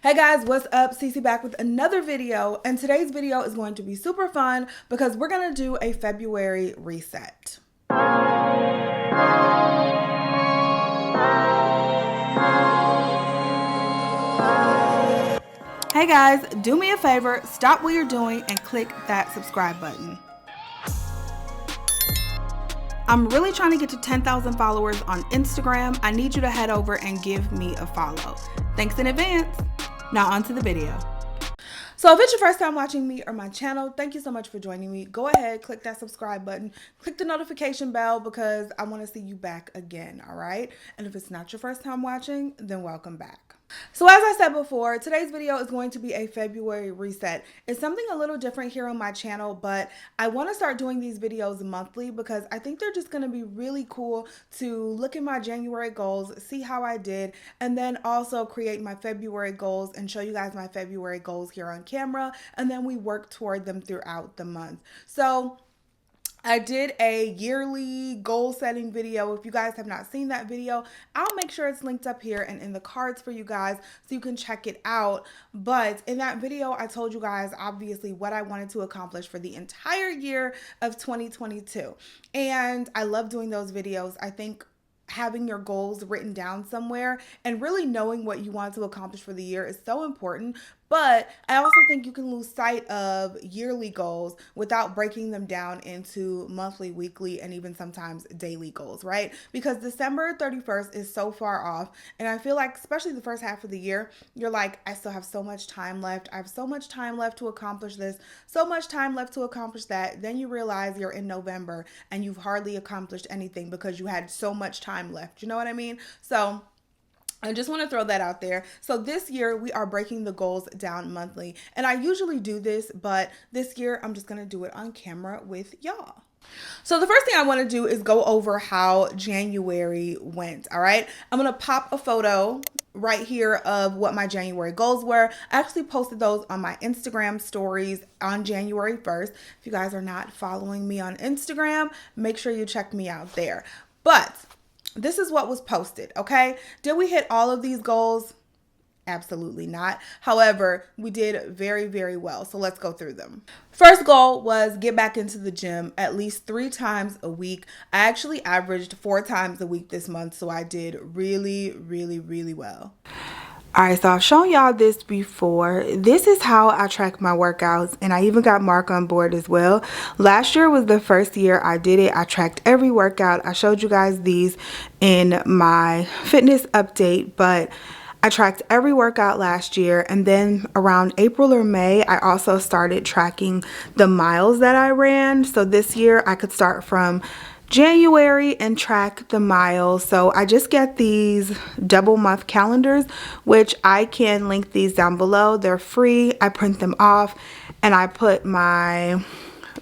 Hey guys, what's up? Cece back with another video, and today's video is going to be super fun because we're going to do a February reset. Hey guys, do me a favor, stop what you're doing and click that subscribe button. I'm really trying to get to 10,000 followers on Instagram. I need you to head over and give me a follow. Thanks in advance. Now on to the video. So if it's your first time watching me or my channel, thank you so much for joining me. Go ahead, click that subscribe button, click the notification bell because I want to see you back again, all right? And if it's not your first time watching, then welcome back. So as I said before, today's video is going to be a February reset. It's something a little different here on my channel, but I want to start doing these videos monthly because I think they're just going to be really cool to look at my January goals, see how I did, and then also create my February goals and show you guys my February goals here on camera, and then we work toward them throughout the month. So I did a yearly goal setting video. If you guys have not seen that video, I'll make sure it's linked up here and in the cards for you guys so you can check it out. But in that video, I told you guys obviously what I wanted to accomplish for the entire year of 2022. And I love doing those videos. I think having your goals written down somewhere and really knowing what you want to accomplish for the year is so important. But I also think you can lose sight of yearly goals without breaking them down into monthly, weekly, and even sometimes daily goals, right? Because December 31st is so far off. And I feel like, especially the first half of the year, you're like, I still have so much time left. I have so much time left to accomplish this, so much time left to accomplish that. Then you realize you're in November and you've hardly accomplished anything because you had so much time left. You know what I mean? So I just want to throw that out there. So this year we are breaking the goals down monthly. And I usually do this, but this year I'm just going to do it on camera with y'all. So the first thing I want to do is go over how January went. All right. I'm going to pop a photo right here of what my January goals were. I actually posted those on my Instagram stories on January 1st. If you guys are not following me on Instagram, make sure you check me out there. But this is what was posted, okay? Did we hit all of these goals? Absolutely not. However, we did very, very well. So let's go through them. First goal was get back into the gym at least 3 times a week. I actually averaged 4 times a week this month, so I did really, really, really well. Alright, so I've shown y'all this before. This is how I track my workouts, and I even got Mark on board as well. Last year was the first year I did it. I tracked every workout. I showed you guys these in my fitness update, but I tracked every workout last year, and then around April or May, I also started tracking the miles that I ran. So this year I could start from January and track the miles. So I just get these double month calendars, which I can link these down below. They're free. I print them off and I put my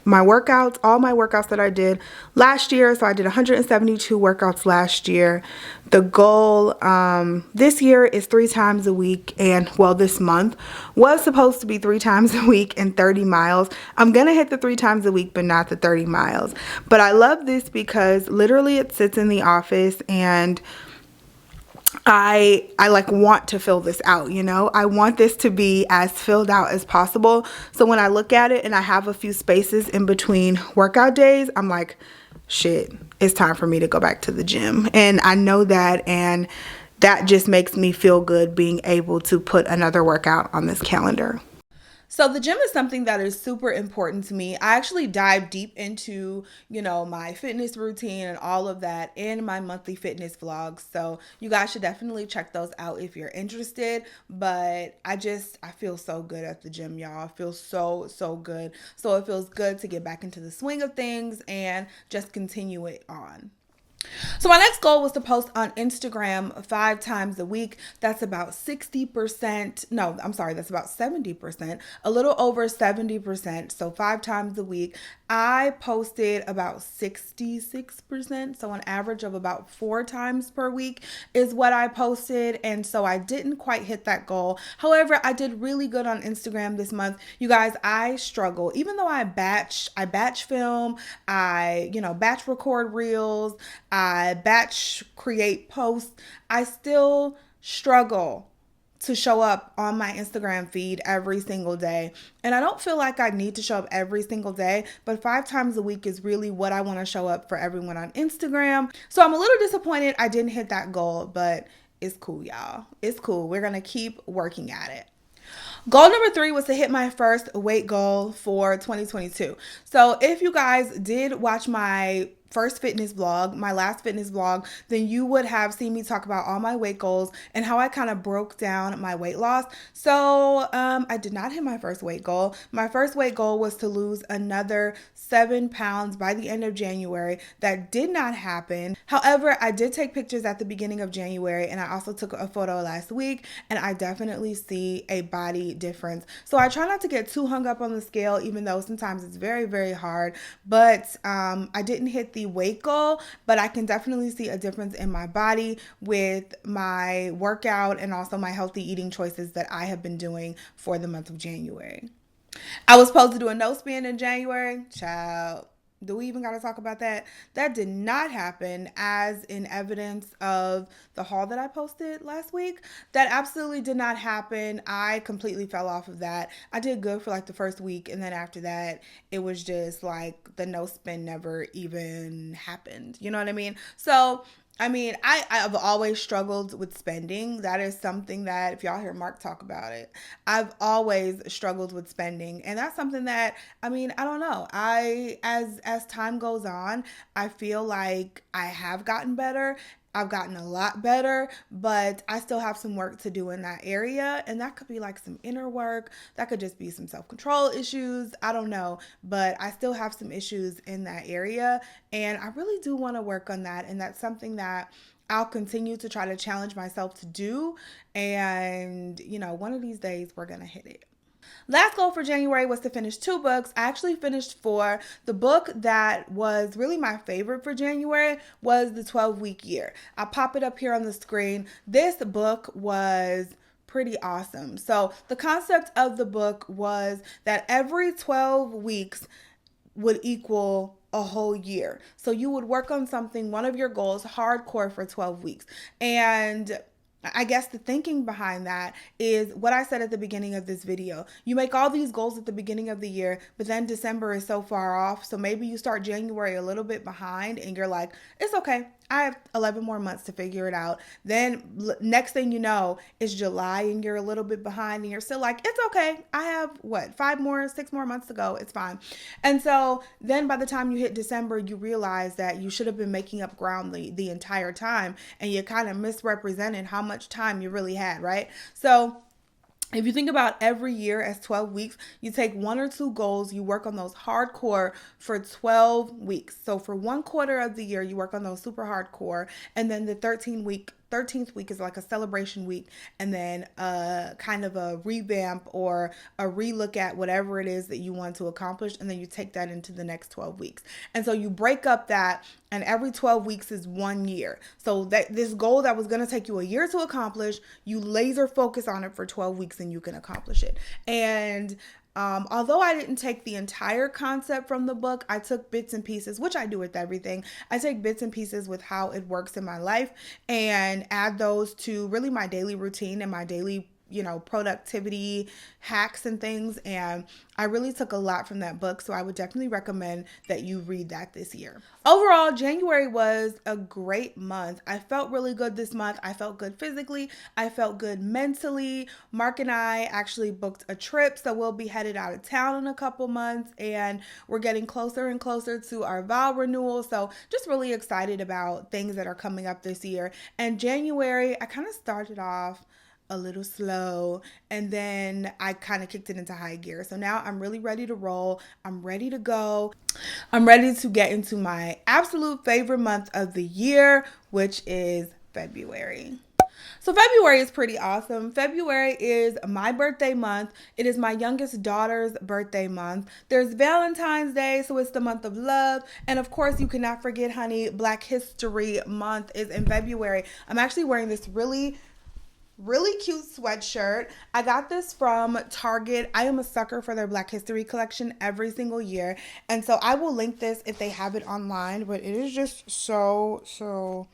workouts, all my workouts that I did last year. So I did 172 workouts last year. The goal this year is 3 times a week, and well, this month was supposed to be 3 times a week and 30 miles. I'm gonna hit the 3 times a week, but not the 30 miles. But I love this because literally it sits in the office, and I like want to fill this out, you know. I want this to be as filled out as possible. So when I look at it and I have a few spaces in between workout days, I'm like, shit, it's time for me to go back to the gym. And I know that, and that just makes me feel good being able to put another workout on this calendar. So the gym is something that is super important to me. I actually dive deep into, you know, my fitness routine and all of that in my monthly fitness vlogs. So you guys should definitely check those out if you're interested. But I feel so good at the gym, y'all. I feel so good. So it feels good to get back into the swing of things and just continue it on. So my next goal was to post on Instagram 5 times a week. That's about 60%. No, I'm sorry, that's about 70%, a little over 70%. So 5 times a week. I posted about 66%. So an average of about 4 times per week is what I posted. And so I didn't quite hit that goal. However, I did really good on Instagram this month. You guys, I struggle. Even though I batch film, I batch record reels, I batch create posts, I still struggle to show up on my Instagram feed every single day. And I don't feel like I need to show up every single day, but 5 times a week is really what I want to show up for everyone on Instagram. So I'm a little disappointed I didn't hit that goal, but it's cool, y'all. It's cool. We're going to keep working at it. Goal number 3 was to hit my first weight goal for 2022. So if you guys did watch my first fitness vlog, my last fitness vlog, then you would have seen me talk about all my weight goals and how I kind of broke down my weight loss. So I did not hit my first weight goal. My first weight goal was to lose another 7 pounds by the end of January. That did not happen. However, I did take pictures at the beginning of January, and I also took a photo last week, and I definitely see a body difference. So I try not to get too hung up on the scale, even though sometimes it's very, very hard. But I didn't hit the weight goal, but I can definitely see a difference in my body with my workout and also my healthy eating choices that I have been doing for the month of January. I was supposed to do a no spend in January. Child, do we even got to talk about that? That did not happen, as in evidence of the haul that I posted last week. That absolutely did not happen. I completely fell off of that. I did good for like the first week, and then after that, it was just like the no spend never even happened. You know what I mean? So I've always struggled with spending. That is something that, if y'all hear Mark talk about it, I've always struggled with spending. And that's something that, I don't know. As time goes on, I feel like I have gotten better. I've gotten a lot better, but I still have some work to do in that area. And that could be like some inner work. That could just be some self-control issues. I don't know, but I still have some issues in that area. And I really do want to work on that. And that's something that I'll continue to try to challenge myself to do. And, one of these days we're going to hit it. Last goal for January was to finish 2 books. I actually finished 4. The book that was really my favorite for January was The 12-Week Year. I'll pop it up here on the screen. This book was pretty awesome. So the concept of the book was that every 12 weeks would equal a whole year. So you would work on something, one of your goals, hardcore for 12 weeks. And I guess the thinking behind that is what I said at the beginning of this video. You make all these goals at the beginning of the year, but then December is so far off. So maybe you start January a little bit behind and you're like, it's okay. I have 11 more months to figure it out. Then next thing you know, it's July and you're a little bit behind and you're still like, it's okay. I have 6 more months to go. It's fine. And so then by the time you hit December, you realize that you should have been making up ground the entire time, and you kind of misrepresented how much time you really had, right? So if you think about every year as 12 weeks, you take 1 or 2 goals, you work on those hardcore for 12 weeks. So for 1 quarter of the year, you work on those super hardcore, and then the 13th week is like a celebration week, and then kind of a revamp or a relook at whatever it is that you want to accomplish, and then you take that into the next 12 weeks. And so you break up that, and every 12 weeks is 1 year. So that this goal that was going to take you a year to accomplish, you laser focus on it for 12 weeks and you can accomplish it. And although I didn't take the entire concept from the book, I took bits and pieces, which I do with everything. I take bits and pieces with how it works in my life and add those to really my daily routine and my daily productivity hacks and things. And I really took a lot from that book. So I would definitely recommend that you read that this year. Overall, January was a great month. I felt really good this month. I felt good physically. I felt good mentally. Mark and I actually booked a trip. So we'll be headed out of town in a couple months, and we're getting closer and closer to our vow renewal. So just really excited about things that are coming up this year. And January, I kind of started off a little slow, and then I kind of kicked it into high gear. So now I'm really ready to roll. I'm ready to go. I'm ready to get into my absolute favorite month of the year, which is February. So February is pretty awesome. February is my birthday month. It is my youngest daughter's birthday month. There's Valentine's Day, so it's the month of love. And of course, you cannot forget, honey, Black History Month is in February. I'm actually wearing this really cute sweatshirt. I got this from Target. I am a sucker for their Black History collection every single year. And so I will link this if they have it online, but it is just so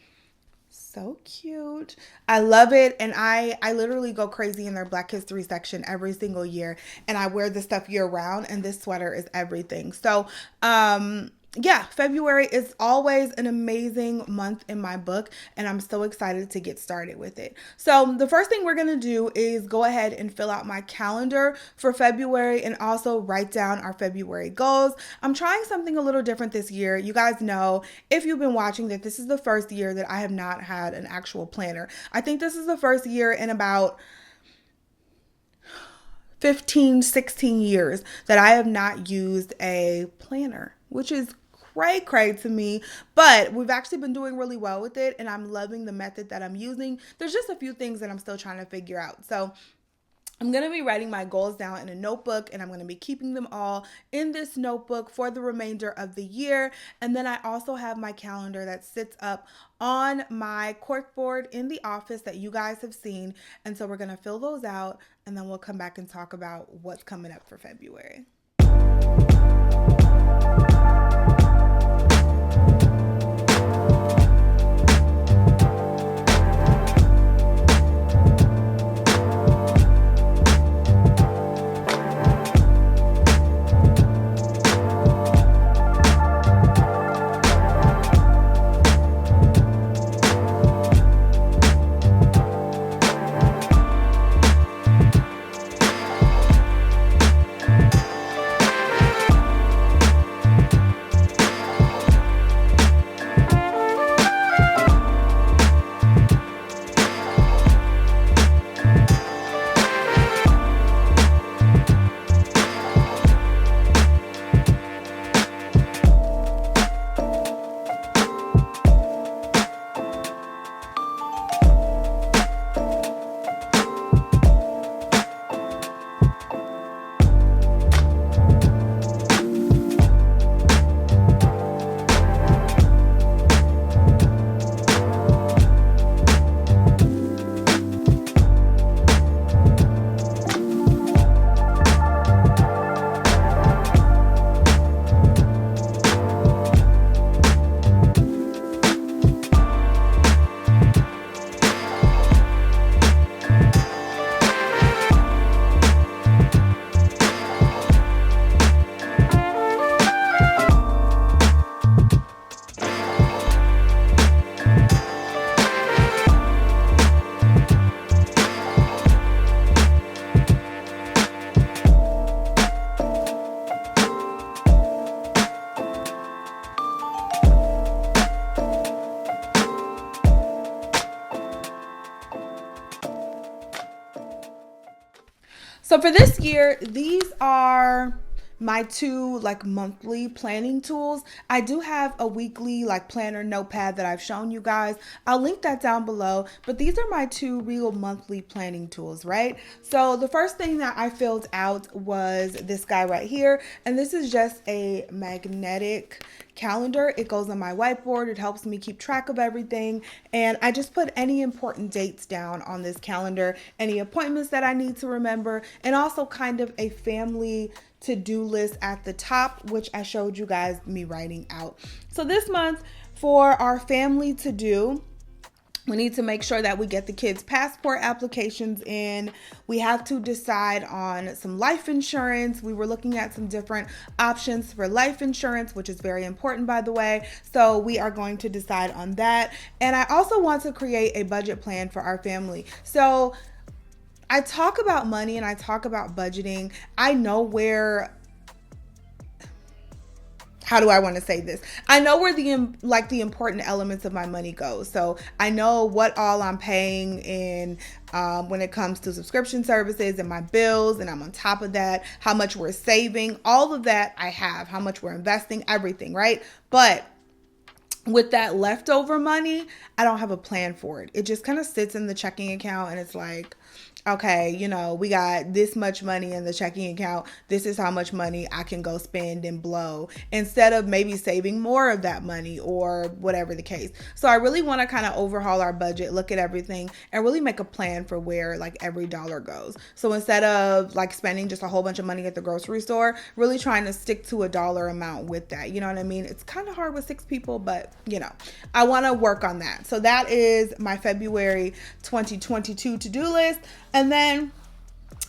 So cute. I love it. And I literally go crazy in their Black History section every single year. And I wear this stuff year round. And this sweater is everything. So, yeah, February is always an amazing month in my book, and I'm so excited to get started with it. So the first thing we're going to do is go ahead and fill out my calendar for February and also write down our February goals. I'm trying something a little different this year. You guys know, if you've been watching, that this is the first year that I have not had an actual planner. I think this is the first year in about 15, 16 years that I have not used a planner, which is cray to me, but we've actually been doing really well with it, and I'm loving the method that I'm using. There's just a few things that I'm still trying to figure out. So I'm going to be writing my goals down in a notebook, and I'm going to be keeping them all in this notebook for the remainder of the year. And then I also have my calendar that sits up on my corkboard in the office that you guys have seen. And so we're going to fill those out, and then we'll come back and talk about what's coming up for February. So for this year, these are my two monthly planning tools. I do have a weekly planner notepad that I've shown you guys. I'll link that down below, but these are my two real monthly planning tools, right? So the first thing that I filled out was this guy right here, and this is just a magnetic calendar. It goes on my whiteboard. It helps me keep track of everything, and I just put any important dates down on this calendar, any appointments that I need to remember, and also kind of a family to-do list at the top, which I showed you guys me writing out. So this month for our family to-do, we need to make sure that we get the kids' passport applications in. We have to decide on some life insurance. We were looking at some different options for life insurance, which is very important, by the way. So we are going to decide on that. And I also want to create a budget plan for our family. So I talk about money and I talk about budgeting. I know where, how do I want to say this? I know where the important elements of my money go. So I know what all I'm paying in when it comes to subscription services and my bills, and I'm on top of that, how much we're saving, all of that I have, how much we're investing, everything, right? But with that leftover money, I don't have a plan for it. It just kind of sits in the checking account, and it's like, okay, you know, we got this much money in the checking account. This is how much money I can go spend and blow, instead of maybe saving more of that money or whatever the case. So I really want to kind of overhaul our budget, look at everything, and really make a plan for where like every dollar goes. So instead of like spending just a whole bunch of money at the grocery store, really trying to stick to a dollar amount with that. You know what I mean? It's kind of hard with 6 people, but you know, I want to work on that. So that is my February 2022 to-do list. And then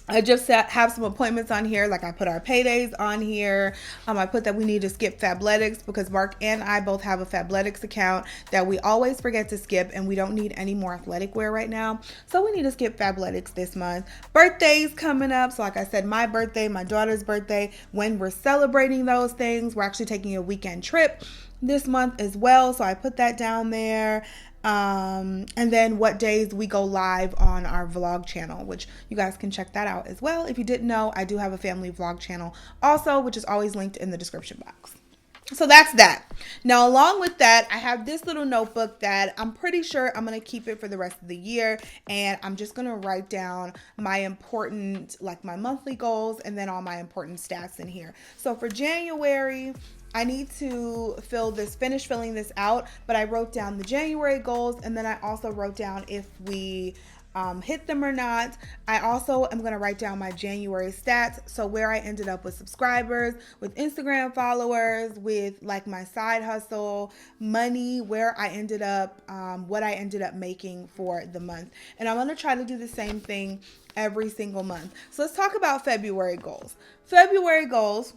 I just have some appointments on here. Like I put our paydays on here. I put that we need to skip Fabletics because Mark and I both have a Fabletics account that we always forget to skip, and we don't need any more athletic wear right now. So we need to skip Fabletics this month. Birthdays coming up. So like I said, my birthday, my daughter's birthday, when we're celebrating those things, we're actually taking a weekend trip this month as well. So I put that down there. And then what days we go live on our vlog channel, which you guys can check that out as well. If you didn't know, I do have a family vlog channel also, which is always linked in the description box. So that's that. Now, along with that, I have this little notebook that I'm pretty sure I'm going to keep it for the rest of the year. And I'm just going to write down my important, like my monthly goals, and then all my important stats in here. So for January, I need to finish filling this out, but I wrote down the January goals, and then I also wrote down if we hit them or not. I also am going to write down my January stats. So where I ended up with subscribers, with Instagram followers, with like my side hustle, money, where I ended up, what I ended up making for the month. And I'm going to try to do the same thing every single month. So let's talk about February goals. February goals.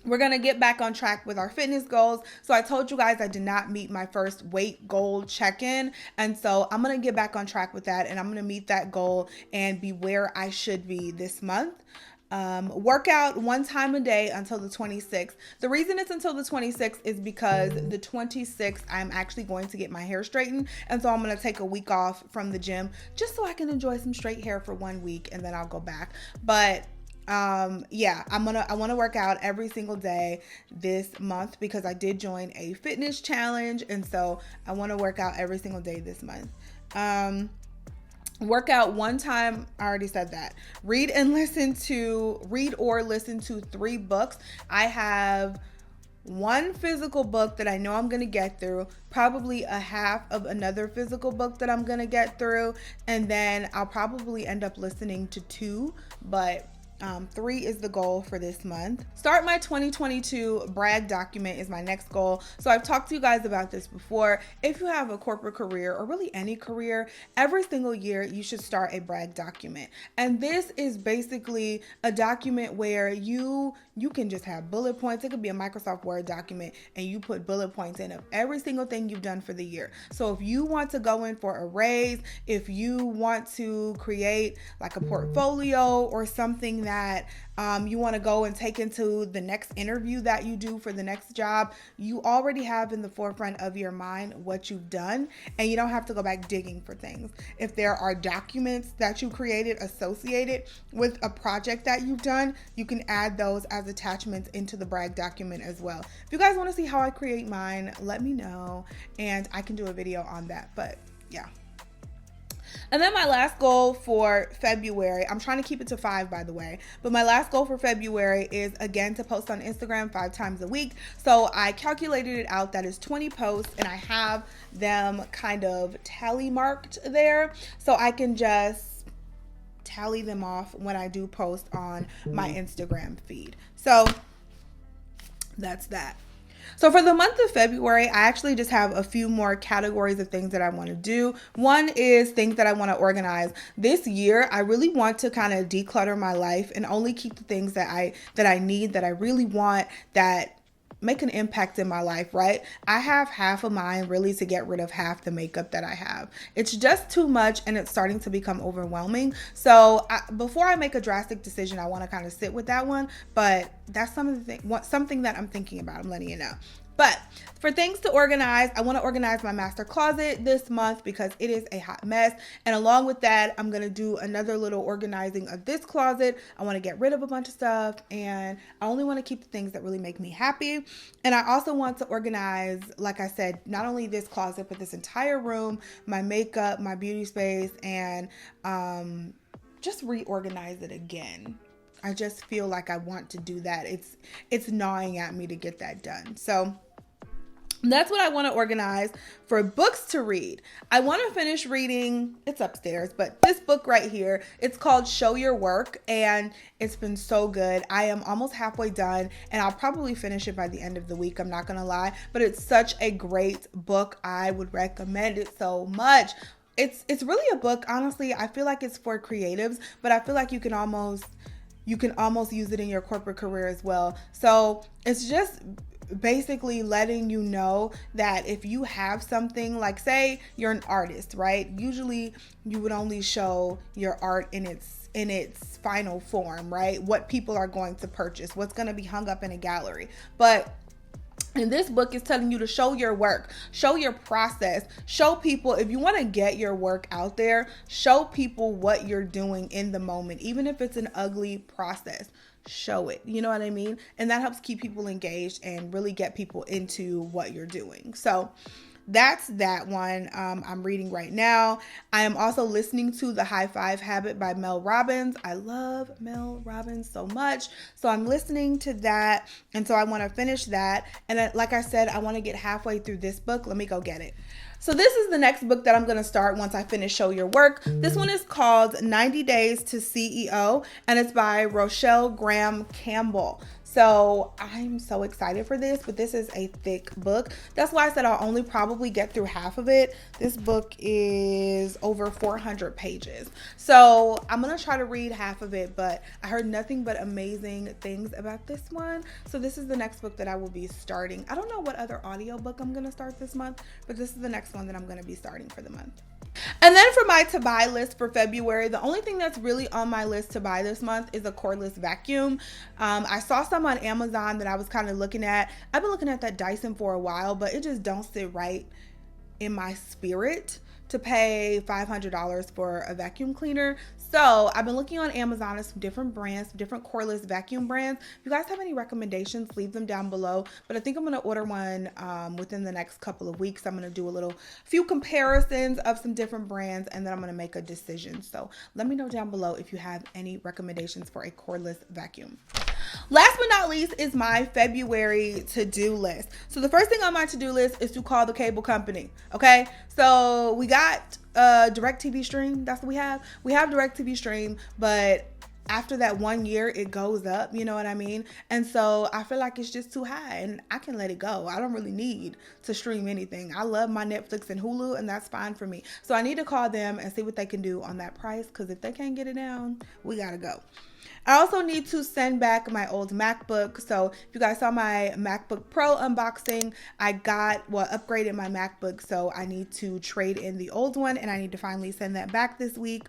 We're going to get back on track with our fitness goals. So I told you guys I did not meet my first weight goal check-in. And so I'm going to get back on track with that. And I'm going to meet that goal and be where I should be this month. Workout 1 time a day until the 26th. The reason it's until the 26th is because the 26th, I'm actually going to get my hair straightened. And so I'm going to take a week off from the gym just so I can enjoy some straight hair for 1 week. And then I'll go back. But yeah, I want to work out every single day this month because I did join a fitness challenge. And so I want to work out every single day this month. Work out 1 time. I already said that. Read or listen to 3 books. I have 1 physical book that I know I'm going to get through, probably a half of another physical book that I'm going to get through. And then I'll probably end up listening to 2, but 3 is the goal for this month. Start my 2022 brag document is my next goal. So I've talked to you guys about this before. If you have a corporate career or really any career, every single year you should start a brag document. And this is basically a document where you can just have bullet points. It could be a Microsoft Word document and you put bullet points in of every single thing you've done for the year. So if you want to go in for a raise, if you want to create like a portfolio or something that you want to go and take into the next interview that you do for the next job, you already have in the forefront of your mind what you've done, and you don't have to go back digging for things. If there are documents that you created associated with a project that you've done, you can add those as attachments into the brag document as well. If you guys want to see how I create mine, let me know and I can do a video on that. But yeah. And then my last goal for February, I'm trying to keep it to 5, by the way, but my last goal for February is again to post on Instagram 5 times a week. So I calculated it out, that is 20 posts, and I have them kind of tally marked there so I can just tally them off when I do post on my Instagram feed. So that's that. So for the month of February, I actually just have a few more categories of things that I want to do. One is things that I want to organize. This year, I really want to kind of declutter my life and only keep the things that I need, that I really want, that make an impact in my life, right? I have half of mine really to get rid of half the makeup that I have. It's just too much and it's starting to become overwhelming. So before I make a drastic decision, I want to kind of sit with that one, but that's something that I'm thinking about. I'm letting you know. But for things to organize, I want to organize my master closet this month because it is a hot mess. And along with that, I'm going to do another little organizing of this closet. I want to get rid of a bunch of stuff, and I only want to keep the things that really make me happy. And I also want to organize, like I said, not only this closet, but this entire room, my makeup, my beauty space, and just reorganize it again. I just feel like I want to do that. It's gnawing at me to get that done. So that's what I want to organize. For books to read, I want to finish reading, it's upstairs, but this book right here, it's called Show Your Work, and it's been so good. I am almost halfway done, and I'll probably finish it by the end of the week, I'm not gonna lie, but it's such a great book. I would recommend it so much. It's really a book, honestly, I feel like it's for creatives, but I feel like you can almost use it in your corporate career as well. So it's just basically letting you know that if you have something, like say you're an artist, right? Usually you would only show your art in its final form, right? What people are going to purchase, what's going to be hung up in a gallery. But in this book, it's telling you to show your work, show your process, show people, if you want to get your work out there, show people what you're doing in the moment, even if it's an ugly process. Show it, you know what I mean? And that helps keep people engaged and really get people into what you're doing. So that's that one I'm reading right now. I am also listening to The High Five Habit by Mel Robbins. I love Mel Robbins so much. So I'm listening to that. And so I want to finish that. And like I said, I want to get halfway through this book. Let me go get it. So this is the next book that I'm going to start once I finish Show Your Work. This one is called 90 Days to CEO, and it's by Rochelle Graham Campbell. So I'm so excited for this, but this is a thick book. That's why I said I'll only probably get through half of it. This book is over 400 pages. So I'm going to try to read half of it, but I heard nothing but amazing things about this one. So this is the next book that I will be starting. I don't know what other audiobook I'm going to start this month, but this is the next one that I'm going to be starting for the month. And then for my to buy list for February, the only thing that's really on my list to buy this month is a cordless vacuum. I saw some on Amazon that I was kind of looking at. I've been looking at that Dyson for a while, but it just don't sit right in my spirit to pay $500 for a vacuum cleaner. So I've been looking on Amazon at some different brands, different cordless vacuum brands. If you guys have any recommendations, leave them down below. But I think I'm going to order one within the next couple of weeks. I'm going to do a few comparisons of some different brands, and then I'm going to make a decision. So let me know down below if you have any recommendations for a cordless vacuum. Last but not least is my February to-do list. So the first thing on my to-do list is to call the cable company. Okay, so we got DirecTV Stream. That's what we have. We have DirecTV Stream, but after that 1 year, it goes up, you know what I mean? And so I feel like it's just too high, and I can let it go. I don't really need to stream anything. I love my Netflix and Hulu, and that's fine for me. So I need to call them and see what they can do on that price, because if they can't get it down, we gotta go. I also need to send back my old MacBook. So if you guys saw my MacBook Pro unboxing, I upgraded my MacBook. So I need to trade in the old one, and I need to finally send that back this week.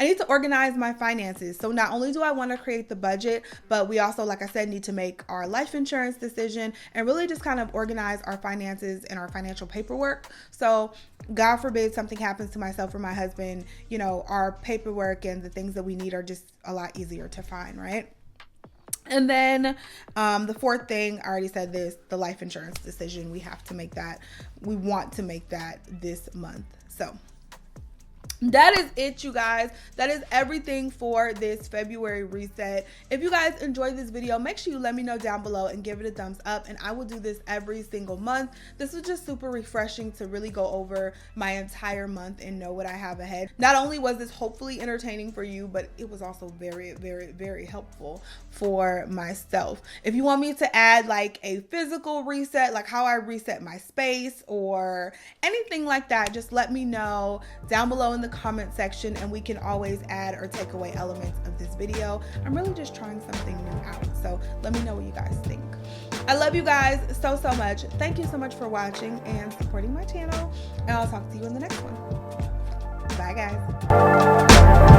I need to organize my finances. So not only do I want to create the budget, but we also, like I said, need to make our life insurance decision and really just kind of organize our finances and our financial paperwork. So God forbid something happens to myself or my husband, you know, our paperwork and the things that we need are just a lot easier to find, right? And then the fourth thing, I already said this, the life insurance decision. We have to make that. We want to make that this month. So that is it, you guys. That is everything for this February reset. If you guys enjoyed this video, make sure you let me know down below and give it a thumbs up, and I will do this every single month. This was just super refreshing to really go over my entire month and know what I have ahead. Not only was this hopefully entertaining for you, but it was also very, very, very helpful for myself. If you want me to add like a physical reset, like how I reset my space or anything like that, just let me know down below in the comment section, and we can always add or take away elements of this video. I'm really just trying something new out, so let me know what you guys think. I love you guys so much. Thank you so much for watching and supporting my channel, and I'll talk to you in the next one. Bye guys.